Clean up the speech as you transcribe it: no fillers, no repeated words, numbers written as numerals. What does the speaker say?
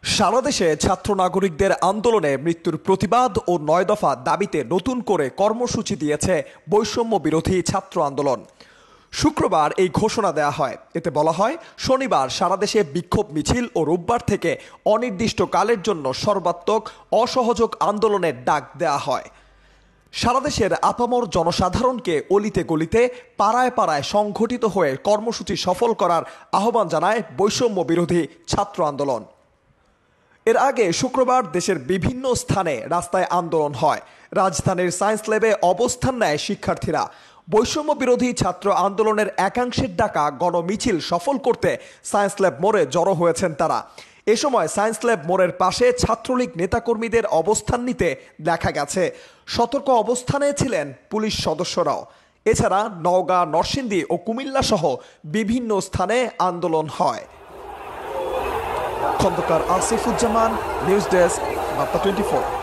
সারা দেশে ছাত্র নাগরিকদের আন্দোলনে মৃত্যুর প্রতিবাদ ও ৯ দফা দাবিতে নতুন করে কর্মসূচি দিয়েছে বৈষম্য বিরোধী ছাত্র আন্দোলন। শুক্রবার এই ঘোষণা দেয়া হয়। এতে বলা হয়, শনিবার সারা দেশে বিক্ষোভ মিছিল ও রোববার থেকে অনির্দিষ্টকালের জন্য সর্বাত্মক অসহযোগ আন্দোলনের ডাক দেয়া হয়। সারা দেশের আপামর জনসাধারণকে অলিতে গলিতে পাড়ায় পাড়ায় সংগঠিত হয়ে কর্মসূচি সফল করার আহ্বান জানায় বৈষম্য বিরোধী ছাত্র আন্দোলন। এর আগে শুক্রবার দেশের বিভিন্ন স্থানে রাস্তায় আন্দোলন হয়। রাজধানীর সায়েন্স ল্যাবে অবস্থান নেয় শিক্ষার্থীরা। বৈষম্য বিরোধী ছাত্র আন্দোলনের একাংশের ডাকা গণমিছিল সফল করতে সায়েন্স ল্যাব মোড়ে জড়ো হয়েছেন তারা। এ সময় সায়েন্স ল্যাব মোড়ের পাশে ছাত্রলীগ নেতাকর্মীদের অবস্থান নিতে দেখা গেছে। সতর্ক অবস্থানে ছিলেন পুলিশ সদস্যরাও। এছাড়া নওগাঁ, নরসিংদী ও কুমিল্লা সহ বিভিন্ন স্থানে আন্দোলন হয়। খন্দকার আসিফুজ্জামান, নিউজ ডেস্ক, বার্তা 24।